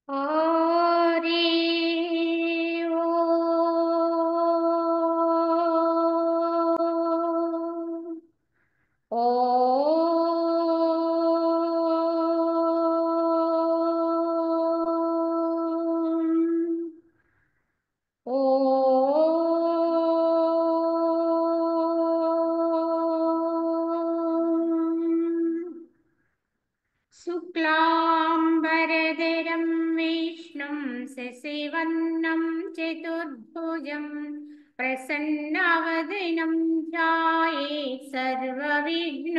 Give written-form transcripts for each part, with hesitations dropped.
हरि ओम। शुक्लांबरधरं विष्णुं शशिवर्णं चतुर्भुजं प्रसन्नवदनं ध्यायेत् सर्वविघ्नोपशान्तये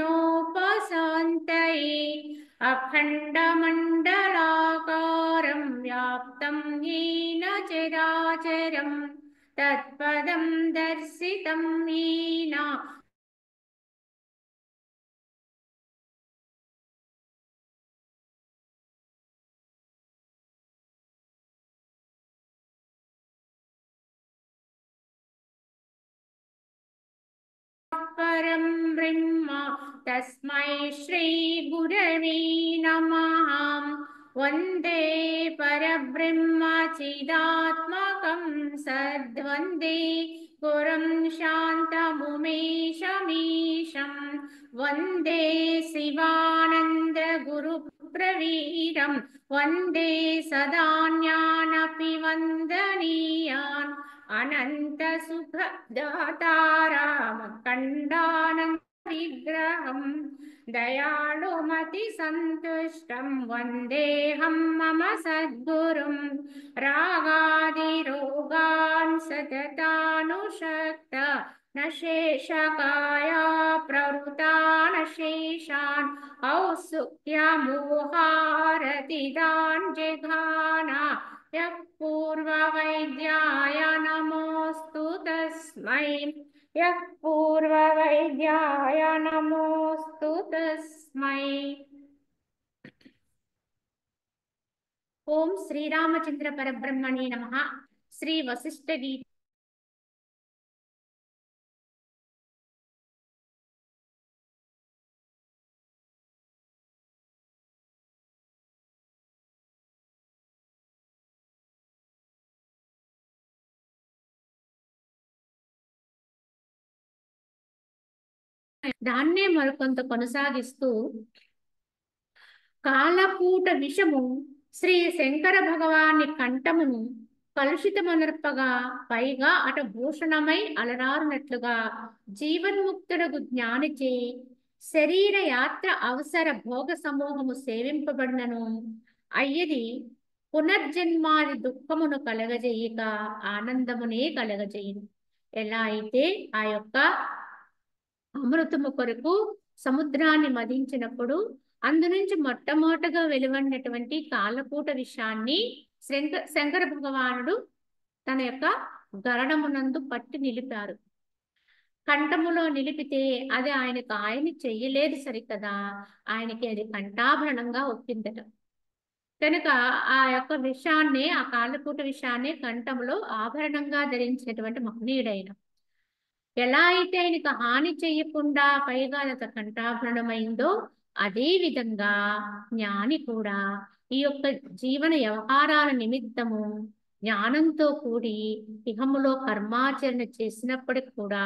अखण्डमण्डलाकारं व्याप्तं येन चराचरं तत्पदं दर्शितं येन परं ब्रह्म तस्मै श्रीगुरवे नमः। वन्दे परब्रह्म चिदात्मकं सद्वन्दे गुरुं शान्तमुमेशमीशं वन्दे शिवानन्दगुरुप्रवीरं वन्दे सदा ज्ञानपि वन्दनीयान् अनन्तसुखदातारामखण्डानन्द विग्रहं दयालुमतिसन्तुष्टं वन्देऽहं मम सद्गुरुं रागादिरोगान् सततानुषक्त न शेषकाया प्रवृतान् शेषान् औत्सुक्यमोहारतिदान् जघाना यः पूर्ववैद्याय नमोऽस्तु तस्मै यः पूर्ववैद्याय नमोऽस्तु तस्मै। ओम श्रीरामचंद्र परब्रह्मणे नमः। श्री वशिष्ठ गीता దాన్నే మరికొంత కొనసాగిస్తూ కాలకూట విషము శ్రీ శంకర భగవాని కంఠమును కలుషితమనర్పగా పైగా అట భూషణమై అలరారునట్లుగా జీవన్ముక్తుడగు జ్ఞానిచే శరీర యాత్ర అవసర భోగ సమూహము సేవింపబడినను అయ్యది పునర్జన్మాది దుఃఖమును కలగజేయక ఆనందమునే కలగజేయును. ఎలా అయితే ఆ యొక్క అమృతము కొరకు సముద్రాన్ని మదించినప్పుడు అందు నుంచి మొట్టమొదటగా వెలువడినటువంటి కాలకూట విషయాన్ని శంకర భగవానుడు తన యొక్క గరణమునందు పట్టి నిలిపారు. కంఠములో నిలిపితే అది ఆయన చెయ్యలేదు సరికదా, ఆయనకి అది కంఠాభరణంగా ఒప్పిందట. కనుక ఆ యొక్క విషయాన్ని, ఆ కాలకూట విషయాన్ని కంఠములో ఆభరణంగా ధరించినటువంటి మహనీయుడైన ఎలా అయితే ఆయనకు హాని చేయకుండా పైగా కంఠాభరణమైందో అదే విధంగా జ్ఞాని కూడా ఈ యొక్క జీవన వ్యవహారాల నిమిత్తము జ్ఞానంతో కూడి ఇహములో కర్మాచరణ చేసినప్పటికి కూడా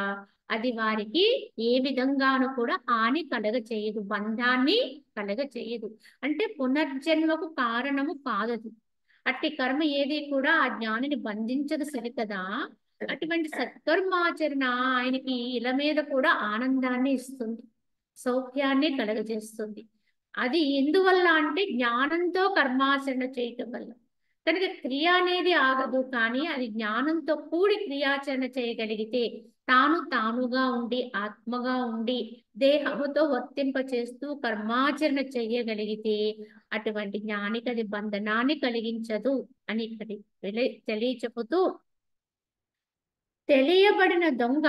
అది వారికి ఏ విధంగానూ కూడా హాని కలగచేయదు, బంధాన్ని కలగచేయదు. అంటే పునర్జన్మకు కారణము కాదది. అట్టి కర్మ ఏది కూడా ఆ జ్ఞానిని బంధించదు సరికదా. అటువంటి సత్కర్మాచరణ ఆయనకి ఇల మీద కూడా ఆనందాన్ని ఇస్తుంది, సౌఖ్యాన్ని కలగజేస్తుంది. అది ఎందువల్ల అంటే జ్ఞానంతో కర్మాచరణ చేయటం వల్ల. కనుక క్రియ అనేది ఆగదు, కానీ అది జ్ఞానంతో కూడి క్రియాచరణ చేయగలిగితే, తానుగా ఉండి ఆత్మగా ఉండి దేహముతో వర్తింప చేస్తూ కర్మాచరణ చేయగలిగితే అటువంటి జ్ఞానికి అది బంధనాన్ని కలిగించదు అని ఇక్కడ తెలియచెప్పుతూ, తెలియబడిన దొంగ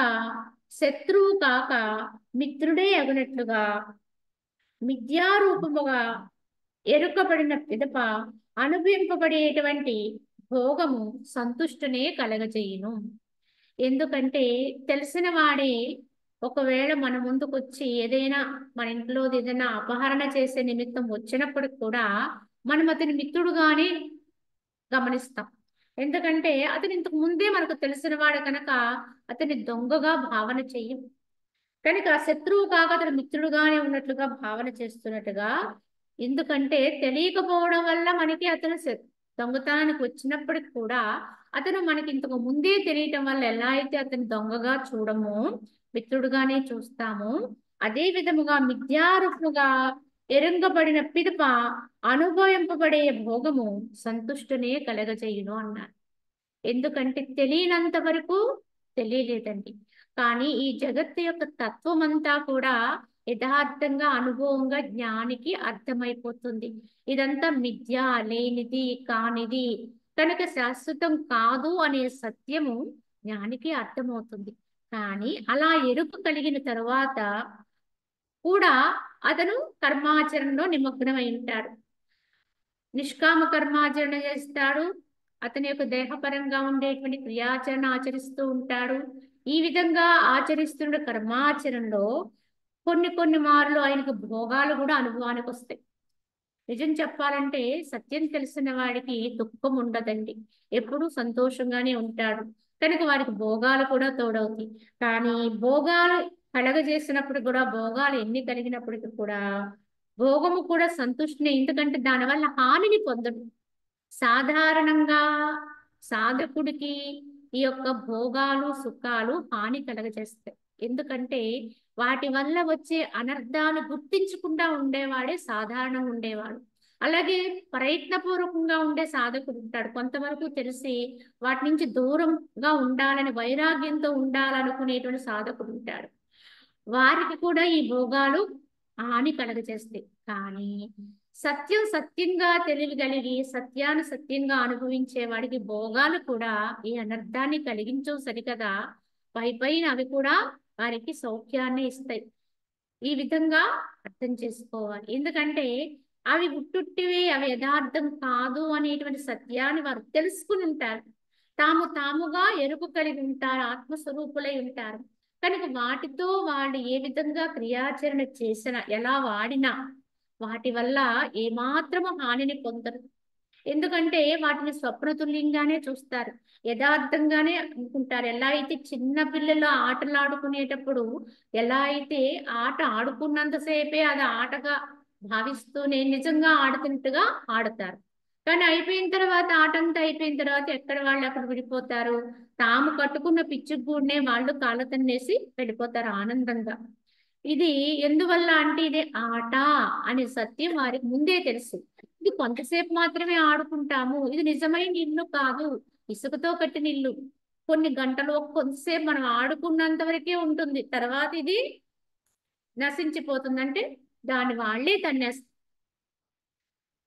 శత్రువు కాక మిత్రుడే అగునట్లుగా మిథ్యారూపముగా ఎరుకబడిన పిదప అనుభవింపబడేటువంటి భోగము సంతుష్టునే కలగజేయును. ఎందుకంటే తెలిసిన వాడే ఒకవేళ మన ముందుకు వచ్చి ఏదైనా మన ఇంట్లో ఏదైనా అపహరణ చేసే నిమిత్తం వచ్చినప్పుడు కూడా మనం అతని మిత్రుడుగానే గమనిస్తాం. ఎందుకంటే అతను ఇంతకు ముందే మనకు తెలిసిన వాడు కనుక అతన్ని దొంగగా భావన చెయ్యం. కనుక శత్రువు కాక అతడు మిత్రుడుగానే ఉన్నట్లుగా భావన చేస్తున్నట్టుగా. ఎందుకంటే తెలియకపోవడం వల్ల మనకి అతను దొంగతనానికి వచ్చినప్పటికి కూడా అతను మనకి ఇంతకు ముందే తెలియటం వల్ల ఎలా అయితే అతను దొంగగా చూడమో మిత్రుడుగానే చూస్తామో, అదే విధముగా మిథ్యారూపముగా ఎరుంగబడిన పిదప అనుభవింపబడే భోగము సంతుష్టునే కలగజేయును అన్నారు. ఎందుకంటే తెలియనంత వరకు తెలియలేదండి. కానీ ఈ జగత్తు యొక్క తత్వం అంతా కూడా యథార్థంగా అనుభవంగా జ్ఞానికి అర్థమైపోతుంది. ఇదంతా మిథ్య, లేనిది, కానిది కనుక శాశ్వతం కాదు అనే సత్యము జ్ఞానికి అర్థమవుతుంది. కానీ అలా ఎరుక కలిగిన తరువాత కూడా అతను కర్మాచరణలో నిమగ్నమై ఉంటాడు. నిష్కామ కర్మాచరణ చేస్తాడు. అతని యొక్క దేహపరంగా ఉండేటువంటి క్రియాచరణ ఆచరిస్తూ ఉంటాడు. ఈ విధంగా ఆచరిస్తున్న కర్మాచరణలో కొన్ని కొన్ని మార్లు ఆయనకు భోగాలు కూడా అనుభవానికి వస్తాయి. నిజం చెప్పాలంటే సత్యం తెలిసిన వాడికి దుఃఖం ఉండదండి. ఎప్పుడూ సంతోషంగానే ఉంటాడు. కనుక వారికి భోగాలు కూడా తోడవుతాయి. కానీ భోగాలు కలగజేసినప్పుడు కూడా, భోగాలు ఎన్ని కలిగినప్పటికీ కూడా భోగము కూడా సంతుష్టిని, ఎందుకంటే దానివల్ల హానిని పొందడు. సాధారణంగా సాధకుడికి ఈ యొక్క భోగాలు సుఖాలు హాని కలగజేస్తాయి. ఎందుకంటే వాటి వల్ల వచ్చే అనర్థాలు గుర్తించకుండా ఉండేవాడే సాధారణంగా ఉండేవాడు. అలాగే ప్రయత్నపూర్వకంగా ఉండే సాధకుడు ఉంటాడు. కొంతవరకు తెలిసి వాటి నుంచి దూరంగా ఉండాలని వైరాగ్యంతో ఉండాలనుకునేటువంటి సాధకుడు ఉంటాడు. వారికి కూడా ఈ భోగాలు హాని కలగజేస్తాయి. కానీ సత్యం సత్యంగా తెలియగలిగి సత్యాన్ని సత్యంగా అనుభవించే వాడికి భోగాలు కూడా ఈ అనర్థాన్ని కలిగించవు సరికదా, పైన అవి కూడా వారికి సౌఖ్యాన్ని ఇస్తాయి. ఈ విధంగా అర్థం చేసుకోవాలి. ఎందుకంటే అవి గుట్టుట్టివి, అవి యథార్థం కాదు అనేటువంటి సత్యాన్ని వారు తెలుసుకుని ఉంటారు. తాముగా ఎరుకు కలిగి ఉంటారు, ఆత్మస్వరూపులై ఉంటారు. కనుక వాటితో వాళ్ళు ఏ విధంగా క్రియాచరణ చేసినా, ఎలా వాడినా వాటి వల్ల ఏమాత్రము హానిని పొందరు. ఎందుకంటే వాటిని స్వప్నతుల్యంగానే చూస్తారు, యథార్థంగానే అనుకుంటారు. ఎలా అయితే చిన్న పిల్లలు ఆటలు ఆడుకునేటప్పుడు ఎలా అయితే ఆట ఆడుకున్నంతసేపే అది ఆటగా భావిస్తూనే నిజంగా ఆడుతున్నట్టుగా ఆడతారు. కానీ అయిపోయిన తర్వాత, ఆట అంతా అయిపోయిన తర్వాత ఎక్కడ వాళ్ళు అక్కడ విడిపోతారు. తాము కట్టుకున్న పిచ్చుగూడినే వాళ్ళు కాళ్ళతన్నేసి వెళ్ళిపోతారు ఆనందంగా. ఇది ఎందువల్ల అంటే ఇదే ఆట అనే సత్యం వారికి ముందే తెలుసు. ఇది కొంతసేపు మాత్రమే ఆడుకుంటాము, ఇది నిజమైన ఇల్లు కాదు, ఇసుకతో కట్టిన ఇల్లు. కొన్ని గంటలు కొంతసేపు మనం ఆడుకున్నంత వరకే ఉంటుంది, తర్వాత ఇది నశించిపోతుందంటే దాన్ని వాళ్ళే తన్నేస్తారు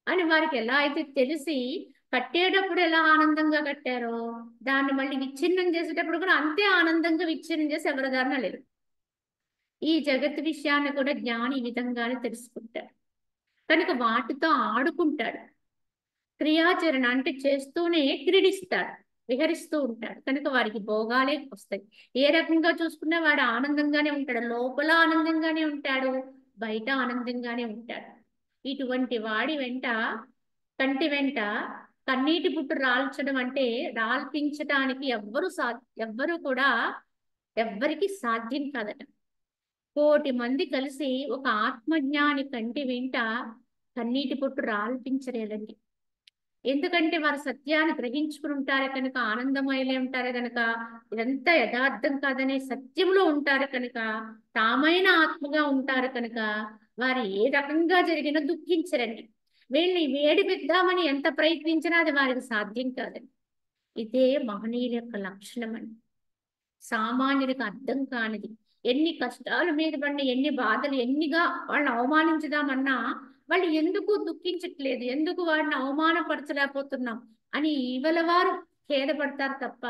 అని వారికి ఎలా అయితే తెలిసి కట్టేటప్పుడు ఎలా ఆనందంగా కట్టారో దాన్ని మళ్ళీ విచ్ఛిన్నం చేసేటప్పుడు కూడా అంతే ఆనందంగా విచ్ఛిన్నం చేసి ఎవరి దారిన లేదు. ఈ జగత్ విషయాన్ని కూడా జ్ఞాని ఈ విధంగానే తెలుసుకుంటాడు. కనుక వాటితో ఆడుకుంటాడు. క్రియాచరణ అంటే చేస్తూనే క్రీడిస్తాడు, విహరిస్తూ ఉంటాడు. కనుక వారికి భోగాలే వస్తాయి. ఏ రకంగా చూసుకున్నా వాడు ఆనందంగానే ఉంటాడు, లోపల ఆనందంగానే ఉంటాడు, బయట ఆనందంగానే ఉంటాడు. ఇటువంటి వాడి వెంట, కంటి వెంట కన్నీటి బుట్టు రాల్చడం అంటే రాల్పించటానికి ఎవ్వరు కూడా ఎవ్వరికి సాధ్యం కాదట. 1,000,000 మంది కలిసి ఒక ఆత్మజ్ఞాని కంటి వెంట కన్నీటి బొట్టు రాల్పించలేదండి. ఎందుకంటే వారు సత్యాన్ని గ్రహించుకుని ఉంటారు కనుక, ఆనందమయలే ఉంటారు కనుక, ఇదంతా యథార్థం కాదనే సత్యంలో ఉంటారు కనుక, తామైన ఆత్మగా ఉంటారు కనుక వారు ఏ రకంగా జరిగినా దుఃఖించరండి. వీళ్ళని వేడిపిద్దామని ఎంత ప్రయత్నించినా అది వారికి సాధ్యం కాదండి. ఇదే మహనీయుల యొక్క లక్షణం అండి. సామాన్యుడికి అర్థం కానిది. ఎన్ని కష్టాల మీద పడిన, ఎన్ని బాధలు, ఎన్నిగా వాళ్ళని అవమానించుదామన్నా వాళ్ళు ఎందుకు దుఃఖించట్లేదు, ఎందుకు వాడిని అవమానపరచలేకపోతున్నాం అని ఇవల వారు ఖేదపడతారు తప్ప,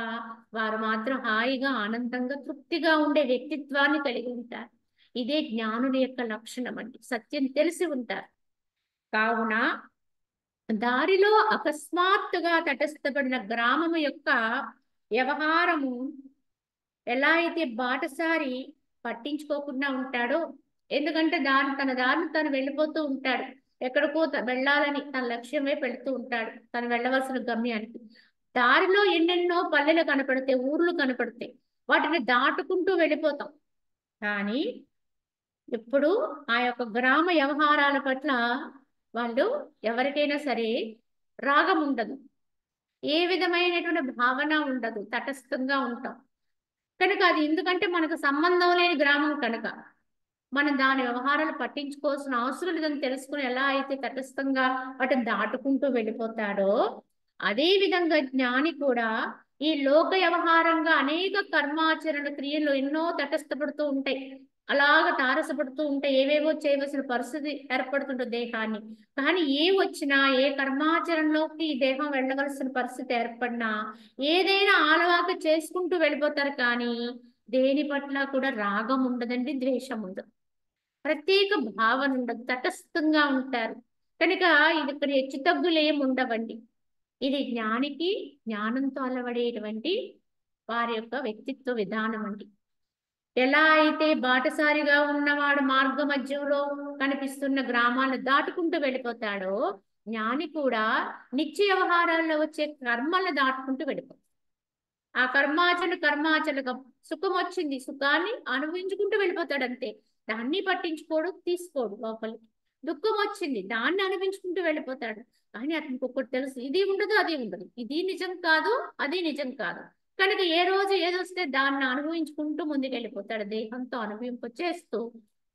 వారు మాత్రం హాయిగా ఆనందంగా తృప్తిగా ఉండే వ్యక్తిత్వాన్ని కలిగి ఉంటారు. ఇదే జ్ఞానుడి యొక్క లక్షణం అండి. సత్యం తెలిసి ఉంటారు. కావున దారిలో అకస్మాత్తుగా తటస్థపడిన గ్రామము యొక్క వ్యవహారము ఎలా అయితే బాటసారి పట్టించుకోకుండా ఉంటాడో, ఎందుకంటే తన దారిని తను వెళ్ళిపోతూ ఉంటాడు. ఎక్కడికో వెళ్ళాలని తన లక్ష్యమే పెడుతూ ఉంటాడు, తను వెళ్ళవలసిన గమ్యానికి. దారిలో ఎన్నెన్నో పల్లెలు కనపడతాయి, ఊర్లు కనపడతాయి, వాటిని దాటుకుంటూ వెళ్ళిపోతాం. కానీ ఇప్పుడు ఆ యొక్క గ్రామ వ్యవహారాల పట్ల వాళ్ళు ఎవరికైనా సరే రాగం ఉండదు, ఏ విధమైనటువంటి భావన ఉండదు, తటస్థంగా ఉంటాం. కనుక అది ఎందుకంటే మనకు సంబంధం లేని గ్రామం కనుక మనం దాని వ్యవహారాలు పట్టించుకోవాల్సిన అవసరం లేదని తెలుసుకుని ఎలా అయితే తటస్థంగా వాటిని దాటుకుంటూ వెళ్ళిపోతాడో, అదే విధంగా జ్ఞాని కూడా ఈ లోక వ్యవహారంగా అనేక కర్మాచరణ క్రియలు ఎన్నో తటస్థపడుతూ ఉంటాయి, అలాగ తారసపడుతూ ఉంటాయి, ఏవేవో చేయవలసిన పరిస్థితి ఏర్పడుతుంటుంది దేహాన్ని. కానీ ఏ వచ్చినా, ఏ కర్మాచరణలోకి ఈ దేహం వెళ్ళవలసిన పరిస్థితి ఏర్పడినా ఏదైనా ఆలవాక చేసుకుంటూ వెళ్ళిపోతారు. కానీ దేని పట్ల కూడా రాగం ఉండదండి, ద్వేషం ఉండదు, ప్రత్యేక భావన ఉండదు, తటస్థంగా ఉంటారు. కనుక ఇది ఇక్కడ హెచ్చు తగ్గులు ఏమి ఉండవండి. ఇది జ్ఞానికి జ్ఞానంతో అలవడేటువంటి వారి యొక్క వ్యక్తిత్వ విధానం అండి. ఎలా అయితే బాటసారిగా ఉన్నవాడు మార్గ మధ్యంలో కనిపిస్తున్న గ్రామాలను దాటుకుంటూ వెళ్ళిపోతాడో, జ్ఞాని కూడా నిత్య వ్యవహారాల్లో వచ్చే కర్మలను దాటుకుంటూ వెళ్ళిపోతాడు. ఆ కర్మాచరణగా సుఖం వచ్చింది, సుఖాన్ని అనుభవించుకుంటూ వెళ్ళిపోతాడు అంతే. దాన్ని పట్టించుకోడు, తీసుకోడు లోపలికి. దుఃఖం వచ్చింది, దాన్ని అనుభవించుకుంటూ వెళ్ళిపోతాడు. కానీ అతనికి ఒకటి తెలుసు, ఇది ఉండదు అది ఉండదు, ఇది నిజం కాదు అది నిజం కాదు. కనుక ఏ రోజు ఏదొస్తే దాన్ని అనుభవించుకుంటూ ముందుకు వెళ్ళిపోతాడు, దేహంతో అనుభవింప చేస్తూ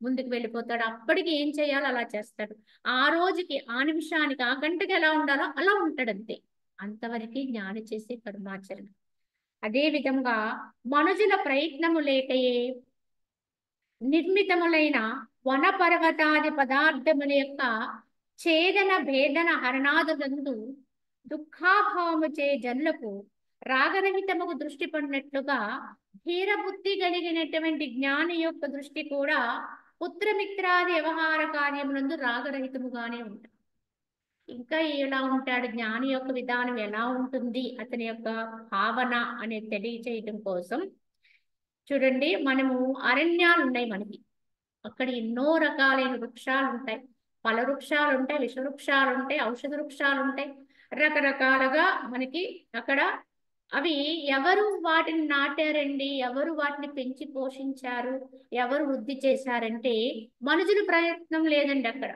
ముందుకు వెళ్ళిపోతాడు. అప్పటికి ఏం చేయాలో అలా చేస్తాడు. ఆ రోజుకి, ఆ నిమిషానికి, ఆ గంటకి ఎలా ఉండాలో అలా ఉంటాడు అంతే. అంతవరకు జ్ఞాని చేసే కర్మాచరణ. అదే విధంగా మనుజుల ప్రయత్నము లేకయే నిర్మితములైన వన పర్వతాది పదార్థముల యొక్క ఛేదన భేదన హరణాదులందు దుఃఖాభావము చే జనులకు రాగరహితముకు దృష్టి పడినట్లుగా ధీరబుద్ధి కలిగినటువంటి జ్ఞాని యొక్క దృష్టి కూడా పుత్రమిత్రాది వ్యవహార కార్యములందు రాగరహితముగానే ఉంటుంది. ఇంకా ఎలా ఉంటాడు జ్ఞాని యొక్క విధానం ఎలా ఉంటుంది, అతని యొక్క భావన అనేది తెలియచేయడం కోసం చూడండి, మనము అరణ్యాలు ఉన్నాయి మనకి, అక్కడ ఎన్నో రకాలైన వృక్షాలు ఉంటాయి, ఫల వృక్షాలు ఉంటాయి, విష వృక్షాలు ఉంటాయి, ఔషధ వృక్షాలు ఉంటాయి, రకరకాలుగా మనకి అక్కడ. అవి ఎవరు వాటిని నాటారండి, ఎవరు వాటిని పెంచి పోషించారు, ఎవరు వృద్ధి చేశారంటే మనుషుల ప్రయత్నం లేదండి అక్కడ.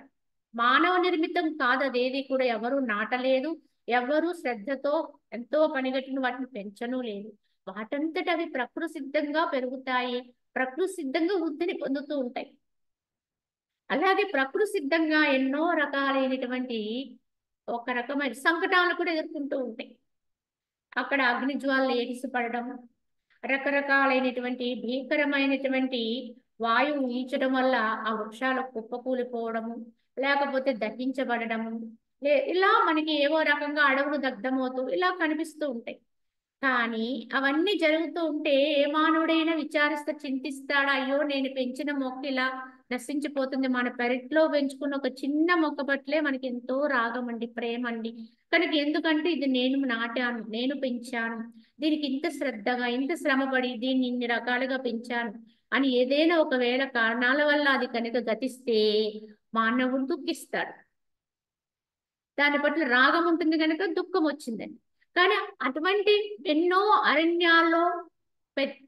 మానవ నిర్మితం కాదు అదేది కూడా, ఎవరు నాటలేదు, ఎవరు శ్రద్ధతో ఎంతో పనిగట్టిన వాటిని పెంచను లేదు. వాటంతట అవి ప్రకృతి సిద్ధంగా పెరుగుతాయి, ప్రకృతి సిద్ధంగా వృద్ధిని పొందుతూ ఉంటాయి. అలాగే ప్రకృతి సిద్ధంగా ఎన్నో రకాలైనటువంటి ఒక రకమైన సంకటాలు కూడా ఎదుర్కొంటూ ఉంటాయి. అక్కడ అగ్ని జ్వాలలు ఎగిసిపడడం, రకరకాలైనటువంటి భీకరమైనటువంటి వాయువు ఈచడం వల్ల ఆ వృక్షాలు కుప్పకూలిపోవడము, లేకపోతే దహించబడము, ఇలా మనకి ఏవో రకంగా అడవులు దగ్ధమవుతూ ఇలా కనిపిస్తూ ఉంటాయి. కానీ అవన్నీ జరుగుతూ ఉంటే ఏ మానవుడైనా విచారిస్తే చింతిస్తాడా, అయ్యో నేను పెంచిన మొక్క ఇలా నశించిపోతుంది. మన పెరట్లో పెంచుకున్న ఒక చిన్న మొక్క పట్లే మనకి ఎంతో రాగం అండి, ప్రేమ అండి. కనుక ఎందుకంటే ఇది నేను నాటాను, నేను పెంచాను, దీనికి ఇంత శ్రద్ధగా ఇంత శ్రమపడి దీన్ని ఇన్ని రకాలుగా పెంచాను అని ఏదైనా ఒకవేళ కారణాల వల్ల అది కనుక గతిస్తే మానవుడు దుఃఖిస్తాడు. దాని పట్ల రాగం ఉంటుంది కనుక దుఃఖం వచ్చిందండి. కానీ అటువంటి ఎన్నో అరణ్యాల్లో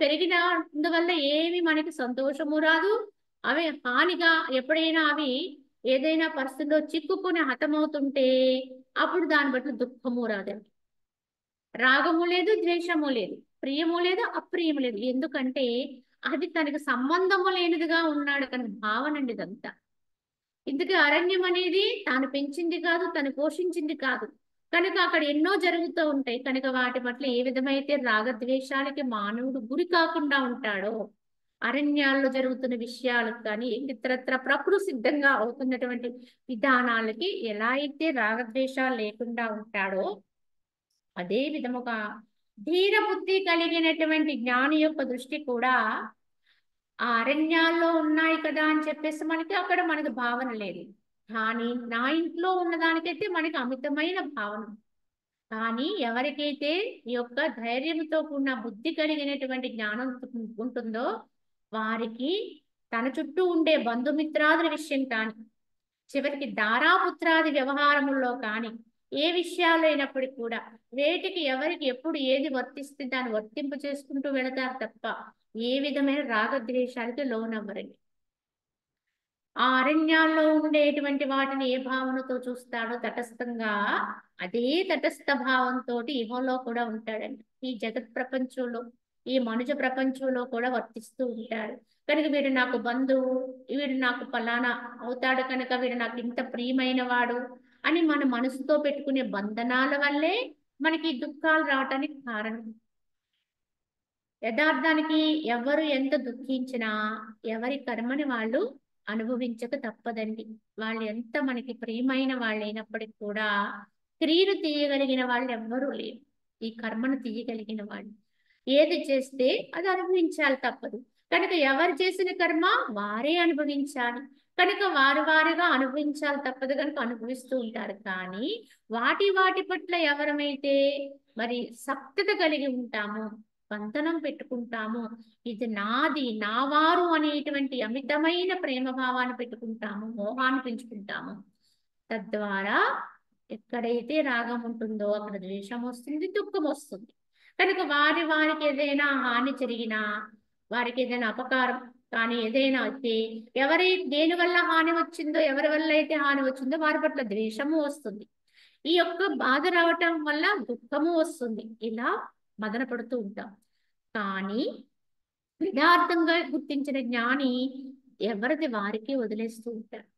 పెరిగినందువల్ల ఏమి మనకి సంతోషము రాదు. అవి హానిగా ఎప్పుడైనా అవి ఏదైనా పరిస్థితిలో చిక్కుకుని హతమవుతుంటే అప్పుడు దాన్ని బట్టి దుఃఖము రాదండి. రాగము లేదు, ద్వేషము లేదు, ప్రియము లేదు, అప్రియము లేదు. ఎందుకంటే అది తనకి సంబంధము లేనిదిగా ఉన్నాడు కనుక భావన అండి ఇదంతా. ఇందుకే అరణ్యం అనేది తాను పెంచింది కాదు, తను పోషించింది కాదు కనుక అక్కడ ఎన్నో జరుగుతూ ఉంటాయి. కనుక వాటి పట్ల ఏ విధమైతే రాగద్వేషాలకి మానవుడు గురి కాకుండా ఉంటాడో, అరణ్యాల్లో జరుగుతున్న విషయాలకు కానీ ఇతరత్ర ప్రకృతి సిద్ధంగా అవుతున్నటువంటి విధానాలకి ఎలా అయితే రాగద్వేషాలు లేకుండా ఉంటాడో, అదే విధముగా ధీర బుద్ధి కలిగినటువంటి జ్ఞాని యొక్క దృష్టి కూడా ఆ అరణ్యాల్లో ఉన్నాయి కదా అని చెప్పేసి మనకి అక్కడ మనకి భావన లేదు. కానీ నా ఇంట్లో ఉన్నదానికైతే మనకి అమితమైన భావన. కానీ ఎవరికైతే ఈ యొక్క ధైర్యంతో కూడిన బుద్ధి కలిగినటువంటి జ్ఞానం ఉంటుందో వారికి తన చుట్టూ ఉండే బంధుమిత్రాదుల విషయం కానీ, చివరికి దారాపుత్రాది వ్యవహారముల్లో కానీ ఏ విషయాలు అయినప్పటికీ కూడా వేటికి ఎవరికి ఎప్పుడు ఏది వర్తిస్తే దాన్ని వర్తింపు చేసుకుంటూ వెళతారు తప్ప ఏ విధమైన రాగద్వేషాలకి లోనవ్వరండి. ఆ అరణ్యాల్లో ఉండేటువంటి వాటిని ఏ భావనతో చూస్తాడో తటస్థంగా అదే తటస్థ భావంతో ఇహంలో కూడా ఉంటాడండి. ఈ జగత్ ప్రపంచంలో ఈ మనుజ ప్రపంచంలో కూడా వర్తిస్తూ ఉంటాడు. కనుక వీడు నాకు బంధువు, వీడు నాకు ఫలానా అవుతాడు, కనుక వీడు నాకు ఇంత ప్రియమైన వాడు అని మన మనసుతో పెట్టుకునే బంధనాల వల్లే మనకి ఈ దుఃఖాలు రావటానికి కారణం. యథార్థానికి ఎవరు ఎంత దుఃఖించినా ఎవరి కర్మని వాళ్ళు అనుభవించక తప్పదండి. వాళ్ళు ఎంత మనకి ప్రియమైన వాళ్ళు అయినప్పటికీ కూడా క్రియలు తీయగలిగిన వాళ్ళు ఎవ్వరూ లేరు. ఈ కర్మను తీయగలిగిన వాళ్ళు ఏది చేస్తే అది అనుభవించాలి తప్పదు. కనుక ఎవరు చేసిన కర్మ వారే అనుభవించాలి. కనుక వారిగా అనుభవించాలి తప్పదు, కనుక అనుభవిస్తూ ఉంటారు. కానీ వాటి పట్ల ఎవరమైతే మరి సక్తత కలిగి ఉంటామో, బంధనం పెట్టుకుంటామో, ఇది నాది నా వారు అనేటువంటి అమితమైన ప్రేమ భావాన్ని పెట్టుకుంటాము, మోహాన్ని పెంచుకుంటాము. తద్వారా ఎక్కడైతే రాగం ఉంటుందో అక్కడ ద్వేషం వస్తుంది, దుఃఖం వస్తుంది. కనుక వారికి ఏదైనా హాని జరిగినా, వారికి ఏదైనా అపకారం కానీ ఏదైనా అయితే దేని వల్ల హాని వచ్చిందో, ఎవరి వల్ల అయితే హాని వచ్చిందో వారి పట్ల ద్వేషము వస్తుంది. ఈ యొక్క బాధ రావటం వల్ల దుఃఖము వస్తుంది. ఇలా మదన పడుతూ ఉంటాం. కానీ యథార్థంగా గుర్తించిన జ్ఞాని ఎవరిది వారికి వదిలేస్తూ ఉంటాడు.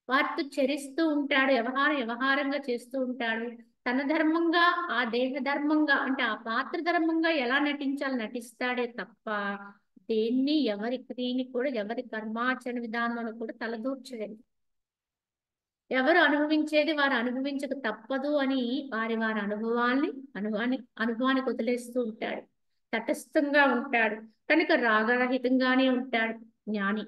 వారితో చరిస్తూ ఉంటాడు, వ్యవహారంగా చేస్తూ ఉంటాడు. తన ధర్మంగా, ఆ దేహ ధర్మంగా, అంటే ఆ పాత్ర ధర్మంగా ఎలా నటించాలి నటిస్తాడే తప్ప దేన్ని ఎవరి క్రియని కూడా ఎవరి కర్మాచరణ విధానంలో కూడా తలదూర్చలేదు. ఎవరు అనుభవించేది వారు అనుభవించక తప్పదు అని వారి అనుభవానికి వదిలేస్తూ ఉంటాడు. తటస్థంగా ఉంటాడు. కనుక రాగరహితంగానే ఉంటాడు జ్ఞాని.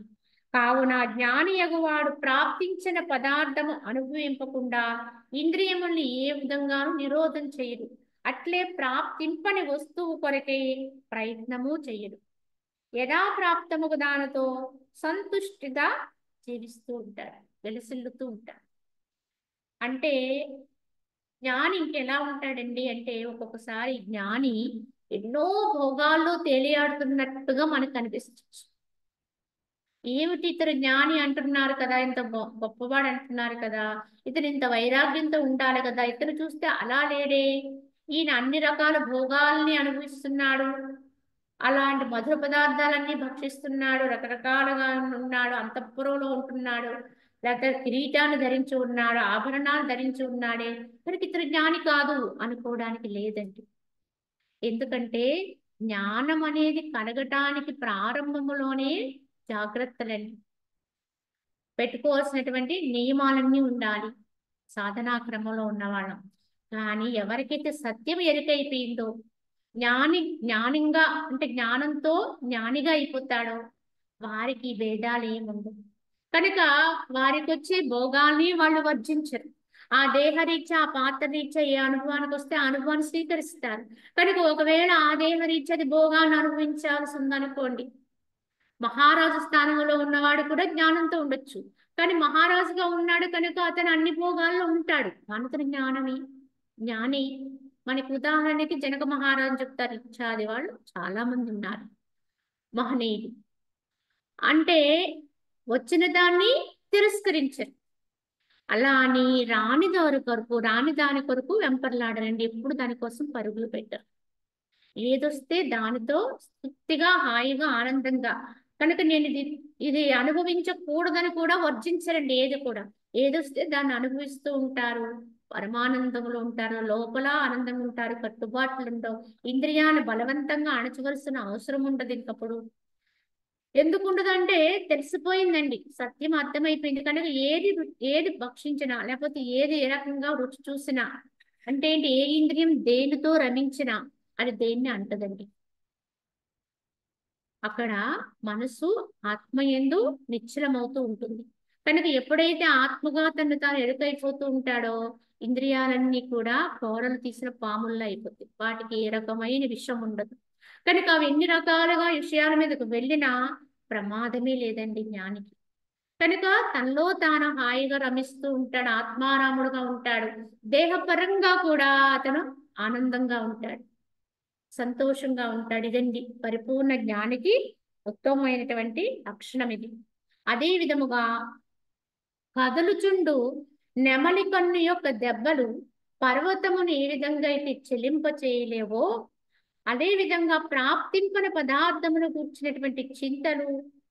కావున జ్ఞాని యగువాడు ప్రాప్తించిన పదార్థము అనుభవింపకుండా ఇంద్రియముల్ని ఏ విధంగానూ నిరోధం చేయడు. అట్లే ప్రాప్తింపని వస్తువు కొరకై ప్రయత్నము చేయడు. యథా ప్రాప్తముకు దానితో సంతుష్టిగా జీవిస్తూ ఉంటాడు, వెలసిల్లుతూ ఉంటాడు. అంటే జ్ఞాని ఇంకెలా ఉంటాడండి అంటే, ఒక్కొక్కసారి జ్ఞాని ఎన్నో భోగాల్లో తేలియాడుతున్నట్టుగా మనకు అనిపిస్తుంది. ఏమిటి ఇతరు జ్ఞాని అంటున్నారు కదా, ఇంత గొప్పవాడు అంటున్నారు కదా, ఇతను ఇంత వైరాగ్యంతో ఉండాలి కదా, ఇతను చూస్తే అలా లేడే, ఈయన అన్ని రకాల భోగాల్ని అనుభవిస్తున్నాడు, అలాంటి మధుర పదార్థాలన్నీ భక్షిస్తున్నాడు, రకరకాలుగా ఉన్నాడు, అంతఃపురంలో ఉంటున్నాడు, లేకపోతే కిరీటాన్ని ధరించి ఉన్నాడు, ఆభరణాలు ధరించి ఉన్నాడే, మనకి ఇతరు జ్ఞాని కాదు అనుకోవడానికి లేదండి. ఎందుకంటే జ్ఞానం అనేది కలగటానికి ప్రారంభములోనే జాగ్రత్తలండి, పెట్టుకోవాల్సినటువంటి నియమాలన్నీ ఉండాలి సాధనా క్రమంలో ఉన్నవాళ్ళం. కానీ ఎవరికైతే సత్యం ఎరుకైపోయిందో, జ్ఞానంగా అంటే జ్ఞానంతో జ్ఞానిగా అయిపోతాడో వారికి భేదాలు ఏముండవు. కనుక వారికి వచ్చే భోగాల్ని వాళ్ళు వర్జించరు. ఆ దేహరీత్యా, ఆ పాత్ర రీత్యా ఏ అనుభవానికి వస్తే ఆ అనుభవాన్ని స్వీకరిస్తారు. కనుక ఒకవేళ ఆ దేహరీత్యా అది భోగాన్ని అనుభవించాల్సి ఉందనుకోండి, మహారాజు స్థానంలో ఉన్నవాడు కూడా జ్ఞానంతో ఉండొచ్చు. కానీ మహారాజుగా ఉన్నాడు కనుక అతను అన్ని భోగాల్లో ఉంటాడు, అతని జ్ఞాని. మనకి ఉదాహరణకి జనక మహారాజు చెప్తారు, ఇచ్చాది వాళ్ళు చాలా మంది ఉన్నారు మహనీయులు. అంటే వచ్చిన దాన్ని తిరస్కరించరు. అలా అని రాని దాని కొరకు వెంపర్లాడరండి, ఎప్పుడు దానికోసం పరుగులు పెట్టరు. ఏదొస్తే దానితో తృప్తిగా, హాయిగా, ఆనందంగా. కనుక నేను ఇది అనుభవించకూడదని కూడా వర్జించరండి. ఏదొస్తే దాన్ని అనుభవిస్తూ ఉంటారు, పరమానందంలో ఉంటారు, లోపల ఆనందంగా ఉంటారు, కట్టుబాట్లు ఉండవు, ఇంద్రియాన్ని బలవంతంగా అణచవలసిన అవసరం ఉండదు. ఇంకప్పుడు ఎందుకు ఉండదంటే తెలిసిపోయిందండి, సత్యం అర్థమైపోయింది. కనుక ఏది భక్షించినా, లేకపోతే ఏ రకంగా రుచి చూసినా, అంటే ఏంటి, ఏ ఇంద్రియం దేనితో రమించినా అది దేన్ని అంటదండి. అక్కడ మనసు ఆత్మయందు నిశ్చలమవుతూ ఉంటుంది. కనుక ఎప్పుడైతే ఆత్మగా తాను ఎరుకైపోతూ ఉంటాడో ఇంద్రియాలన్నీ కూడా కోరలు తీసిన పాముల్లా అయిపోతాయి. వాటికి ఏ రకమైన విషయం ఉండదు. కనుక అవి ఎన్ని రకాలుగా విషయాల మీదకు వెళ్ళినా ప్రమాదమే లేదండి జ్ఞానికి. కనుక తనలో తాను హాయిగా రమిస్తూ ఉంటాడు, ఆత్మారాముడుగా ఉంటాడు. దేహపరంగా కూడా అతను ఆనందంగా ఉంటాడు, సంతోషంగా ఉంటాడు. ఇదండి పరిపూర్ణ జ్ఞానికి ఉత్తమమైనటువంటి లక్షణం ఇది. అదే విధముగా కదలుచుండు నెమలి కన్ను యొక్క దెబ్బలు పర్వతమును ఏ విధంగా అయితే చెలింప చేయలేవో, అదే విధంగా ప్రాప్తింపన పదార్థమును కూర్చున్నటువంటి చింతలు,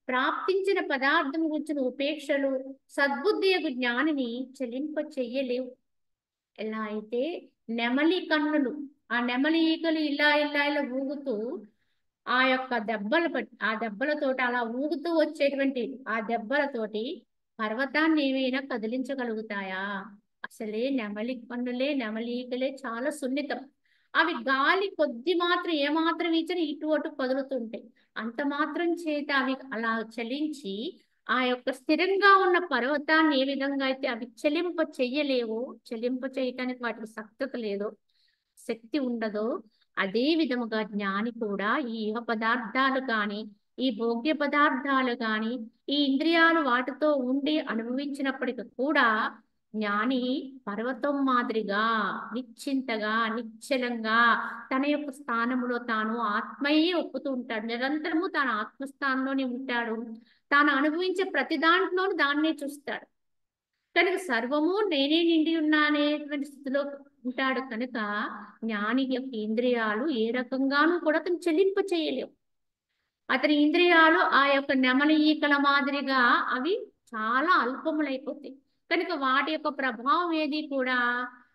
ప్రాప్తించిన పదార్థము కూర్చున్న ఉపేక్షలు సద్బుద్ధి యొక్క జ్ఞానిని చెలింప చెయ్యలేవు. ఎలా అయితే నెమలి కన్నులు, ఆ నెమలి ఈకలు ఇలా ఇలా ఇలా ఊగుతూ ఆ యొక్క ఆ దెబ్బలతోటి అలా ఊగుతూ వచ్చేటువంటి ఆ దెబ్బలతోటి పర్వతాన్ని ఏమైనా కదిలించగలుగుతాయా? అసలే నెమలి కన్నులే, నెమలి ఈకలే చాలా సున్నితం. అవి గాలి కొద్ది మాత్రం ఏమాత్రం ఇచ్చినా ఇటు అటు కదులుతుంటాయి. అంత మాత్రం చేత అవి అలా చలించి ఆ యొక్క స్థిరంగా ఉన్న పర్వతాన్ని ఏ విధంగా అయితే అవి చెలింప చెయ్యలేవో, చెలింప చేయటానికి వాటికి సక్తత లేదో, శక్తి ఉండదో, అదే విధముగా జ్ఞాని కూడా ఈ యుగ పదార్థాలు కానీ, ఈ భోగ్య పదార్థాలు కానీ, ఈ ఇంద్రియాలు వాటితో ఉండి అనుభవించినప్పటికీ కూడా జ్ఞాని పర్వతం మాదిరిగా నిశ్చింతగా నిశ్చలంగా తన యొక్క స్థానంలో తాను ఆత్మయే ఒప్పుతూ ఉంటాడు. నిరంతరము తన ఆత్మస్థానంలోనే ఉంటాడు. తాను అనుభవించే ప్రతి దాంట్లోనూ దాన్నే చూస్తాడు. కనుక సర్వము నేనే నిండి ఉన్నా అనేటువంటి స్థితిలో ఉంటాడు. కనుక జ్ఞాని యొక్క ఇంద్రియాలు ఏ రకంగానూ కూడా అతను చెల్లింప చేయలేవు. అతని ఇంద్రియాలు ఆ యొక్క నెమలి ఈకల మాదిరిగా అవి చాలా అల్పములైపోతాయి. కనుక వాటి యొక్క ప్రభావం ఏది కూడా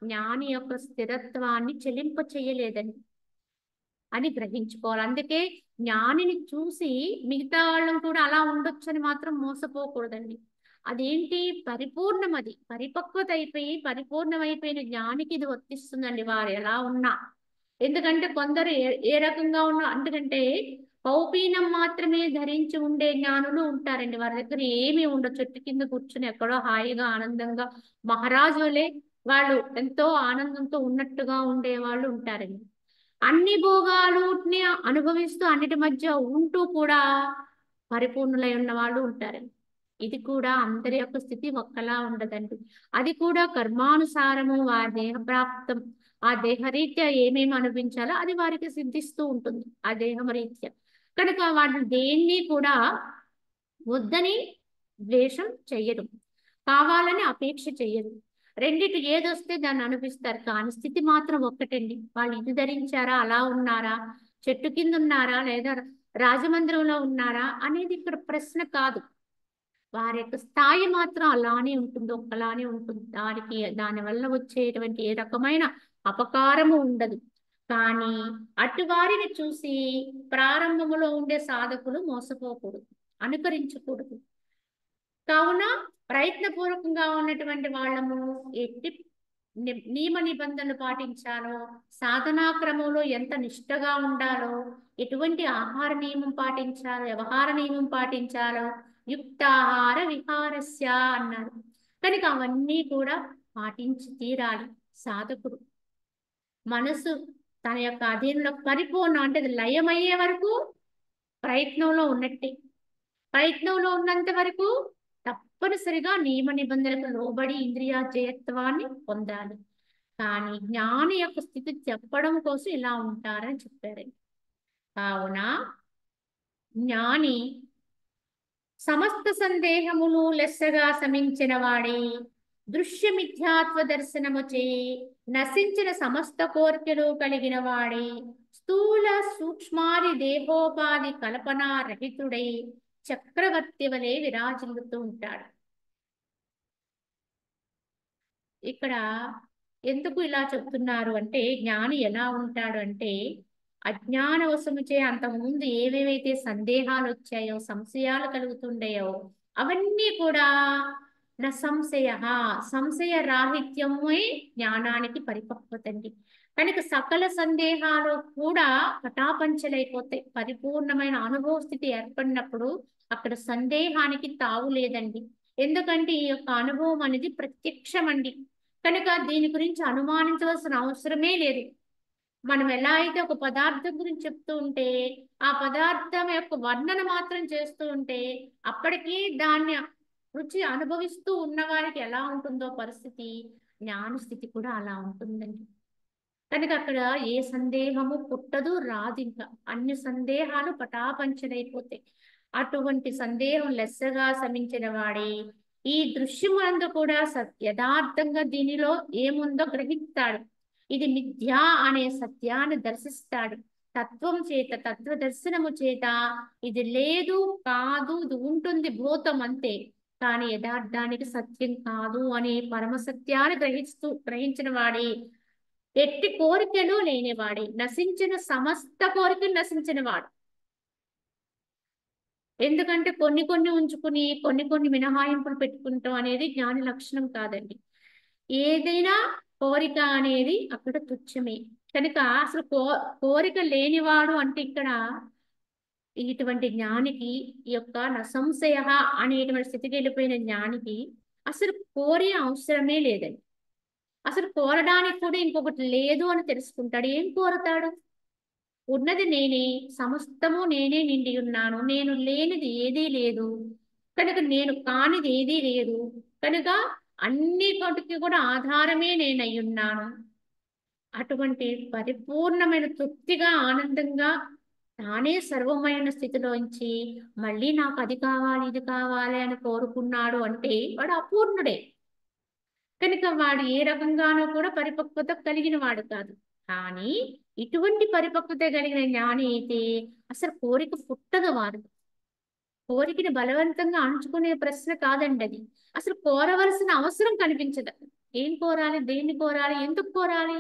జ్ఞాని యొక్క స్థిరత్వాన్ని చెల్లింప చేయలేదని అని గ్రహించుకోవాలి. అందుకే జ్ఞానిని చూసి మిగతా వాళ్ళని కూడా అలా ఉండొచ్చని మాత్రం మోసపోకూడదండి. అదేంటి పరిపూర్ణం, అది పరిపక్వత అయిపోయి పరిపూర్ణమైపోయిన జ్ఞానికి ఇది వర్తిస్తుందండి, వారు ఎలా ఉన్నా. ఎందుకంటే కొందరు ఏ రకంగా ఉన్నా, ఎందుకంటే కౌపీనం మాత్రమే ధరించి ఉండే జ్ఞానులు ఉంటారండి. వారి దగ్గర ఏమీ ఉండదు, చెట్టు కింద కూర్చుని ఎక్కడో హాయిగా ఆనందంగా మహారాజులే వాళ్ళు ఎంతో ఆనందంతో ఉన్నట్టుగా ఉండే వాళ్ళు ఉంటారండి. అన్ని భోగాలుని అనుభవిస్తూ అన్నిటి మధ్య ఉంటూ కూడా పరిపూర్ణులై ఉన్న వాళ్ళు ఉంటారండి. ఇది కూడా అందరి యొక్క స్థితి ఒక్కలా ఉండదండి. అది కూడా కర్మానుసారము వారి దేహప్రాప్తం, ఆ దేహరీత్యా ఏమేమి అనుభవించాలో అది వారికి సిద్ధిస్తూ ఉంటుంది ఆ దేహం రీత్యా. కనుక వాటిని దేన్ని కూడా వద్దని ద్వేషం చెయ్యరు, కావాలని అపేక్ష చెయ్యరు. రెండిటి ఏదొస్తే దాన్ని అనిపిస్తారు. కానీ స్థితి మాత్రం ఒక్కటండి. వాళ్ళు ఇది ధరించారా, అలా ఉన్నారా, చెట్టు కింద ఉన్నారా, లేదా రాజమందిరంలో ఉన్నారా అనేది ఇక్కడ ప్రశ్న కాదు. వారి యొక్క స్థాయి మాత్రం అలానే ఉంటుంది, ఒక్కలానే ఉంటుంది. దానివల్ల వచ్చేటువంటి ఏ రకమైన అపకారము ఉండదు. కానీ అటువారిని చూసి ప్రారంభములో ఉండే సాధకులు మోసపోకూడదు, అనుకరించకూడదు. కావున ప్రయత్నపూర్వకంగా ఉన్నటువంటి వాళ్ళము ఎట్టి నియమ నిబంధనలు పాటించాలో, సాధనా క్రమంలో ఎంత నిష్ఠగా ఉండాలో, ఎటువంటి ఆహార నియమం పాటించాలో, వ్యవహార నియమం పాటించాలో, యుక్తాహార విహారస్య అన్నారు. కనుక అవన్నీ కూడా పాటించి తీరాలి సాధకుడు. మనసు తన యొక్క అధీనంలో పరిపూర్ణ అంటే అది లయమయ్యే వరకు ప్రయత్నంలో ఉన్నట్టే. ప్రయత్నంలో ఉన్నంత వరకు తప్పనిసరిగా నియమ నిబంధనలకు లోబడి ఇంద్రియాజయత్వాన్ని పొందాలి. కానీ జ్ఞాని యొక్క స్థితి చెప్పడం కోసం ఇలా ఉంటారని చెప్పారండి. కావున జ్ఞాని సమస్త సందేహములు లెస్సగా శమించిన వాడే, దృశ్య మిథ్యాత్వ దర్శనము చే నశించిన సమస్త కోరికలు కలిగిన వాడే, స్థూల సూక్ష్మాది దేహోపాధి కల్పనా రహితుడై చక్రవర్తి వలె విరాజిల్లుతూ ఉంటాడు. ఇక్కడ ఎందుకు ఇలా చెప్తున్నారు అంటే, జ్ఞాని ఎలా ఉంటాడు అంటే, అజ్ఞానవశముచే అంతకుముందు ఏవేవైతే సందేహాలు వచ్చాయో, సంశయాలు కలుగుతుండేయో అవన్నీ కూడా సంశయ సంశయ రాహిత్యమే జ్ఞానానికి పరిపక్వత అండి. కనుక సకల సందేహాలు కూడా పటాపంచలైపోతాయి. పరిపూర్ణమైన అనుభవ స్థితి ఏర్పడినప్పుడు అక్కడ సందేహానికి తావు లేదండి. ఎందుకంటే ఈ యొక్క అనుభవం అనేది ప్రత్యక్షమండి. కనుక దీని గురించి అనుమానించవలసిన అవసరమే లేదు. మనం ఎలా అయితే ఒక పదార్థం గురించి చెప్తూ ఉంటే ఆ పదార్థం యొక్క వర్ణన మాత్రం చేస్తూ ఉంటే అప్పటికీ దాన్ని రుచి అనుభవిస్తూ ఉన్న వారికి ఎలా ఉంటుందో పరిస్థితి, జ్ఞాన స్థితి కూడా అలా ఉంటుందండి. కనుక అక్కడ ఏ సందేహము పుట్టదు రాదు, ఇంకా అన్ని సందేహాలు పటాపంచలైపోతాయి. అటువంటి సందేహం లెస్సగా శమించిన వాడే ఈ దృశ్యమునందు కూడా యథార్థంగా దీనిలో ఏముందో గ్రహిస్తాడు. ఇది మిథ్యా అనే సత్యాన్ని దర్శిస్తాడు. తత్వం చేత, తత్వ దర్శనము చేత ఇది లేదు, కాదు, ఇది ఉంటుంది, భూతం అంతే, కానీ యథార్థానికి సత్యం కాదు అనే పరమ సత్యాన్ని గ్రహించిన వాడే ఎట్టి కోరికలు లేనివాడే, నశించిన సమస్త కోరికలు నశించిన వాడు. ఎందుకంటే కొన్ని కొన్ని ఉంచుకుని కొన్ని కొన్ని మినహాయింపులు పెట్టుకుంటాం అనేది జ్ఞాని లక్షణం కాదండి. ఏదైనా కోరిక అనేది అక్కడ తుచ్చమే. కనుక అసలు కోరిక లేనివాడు అంటే ఇక్కడ ఇటువంటి జ్ఞానికి, ఈ యొక్క నసంశయ అనేటువంటి స్థితికి వెళ్ళిపోయిన జ్ఞానికి అసలు కోరే అవసరమే లేదండి. అసలు కోరడానికి కూడా ఇంకొకటి లేదు అని తెలుసుకుంటాడు. ఏం కోరతాడు? ఉన్నది నేనే, సమస్తము నేనే నిండి ఉన్నాను, నేను లేనిది ఏదీ లేదు, కనుక నేను కానిది ఏదీ లేదు, కనుక అన్ని వాటికి కూడా ఆధారమే నేనై ఉన్నాను. అటువంటి పరిపూర్ణమైన తృప్తిగా ఆనందంగా తానే సర్వమైన స్థితిలోంచి మళ్ళీ నాకు అది కావాలి ఇది కావాలి అని కోరుకున్నాడు అంటే వాడు అపూర్ణుడే. కనుక వాడు ఏ రకంగానూ కూడా పరిపక్వత కలిగిన వాడు కాదు. కానీ ఇటువంటి పరిపక్వత కలిగిన జ్ఞాని అయితే అసలు కోరిక పుట్టదు. వాడు కోరికని బలవంతంగా అణుచుకునే ప్రశ్న కాదండి అది. అసలు కోరవలసిన అవసరం కనిపించదు. ఏం కోరాలి, దేన్ని కోరాలి, ఎందుకు కోరాలి?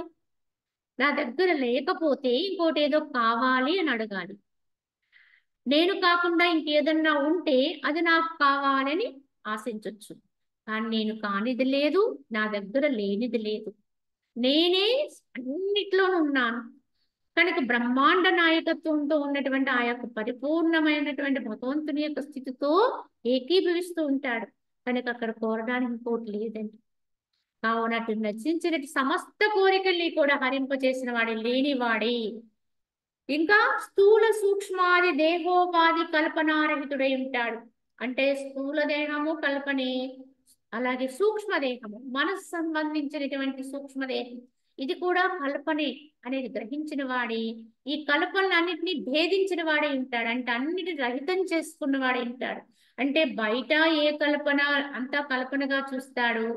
నా దగ్గర లేకపోతే ఇంకోటి ఏదో కావాలి అని అడగాలి. నేను కాకుండా ఇంకేదన్నా ఉంటే అది నాకు కావాలని ఆశించవచ్చు. కానీ నేను కానిది లేదు, నా దగ్గర లేనిది లేదు, నేనే అన్నిట్లోనూ ఉన్నాను. కనుక బ్రహ్మాండ నాయకత్వంతో ఉన్నటువంటి ఆ యొక్క పరిపూర్ణమైనటువంటి భగవంతుని యొక్క స్థితితో ఏకీభవిస్తూ ఉంటాడు. కనుక అక్కడ కోరడానికి ఇంకోటి లేదండి. కావున నశించినట్టు సమస్త కోరికల్ని కూడా హరింపచేసిన వాడి లేనివాడే, ఇంకా స్థూల సూక్ష్మాది దేహోపాధి కల్పనారహితుడై ఉంటాడు. అంటే స్థూల దేహము కల్పనే, అలాగే సూక్ష్మదేహము మనసు సంబంధించినటువంటి సూక్ష్మదేహం ఇది కూడా కల్పనే అనేది గ్రహించిన వాడే, ఈ కల్పనలన్నింటినీ భేదించిన వాడే ఉంటాడు. అంటే అన్నిటిని రహితం చేసుకున్న వాడే ఉంటాడు. అంటే బయట ఏ కల్పన అంతా కల్పనగా చూస్తాడు,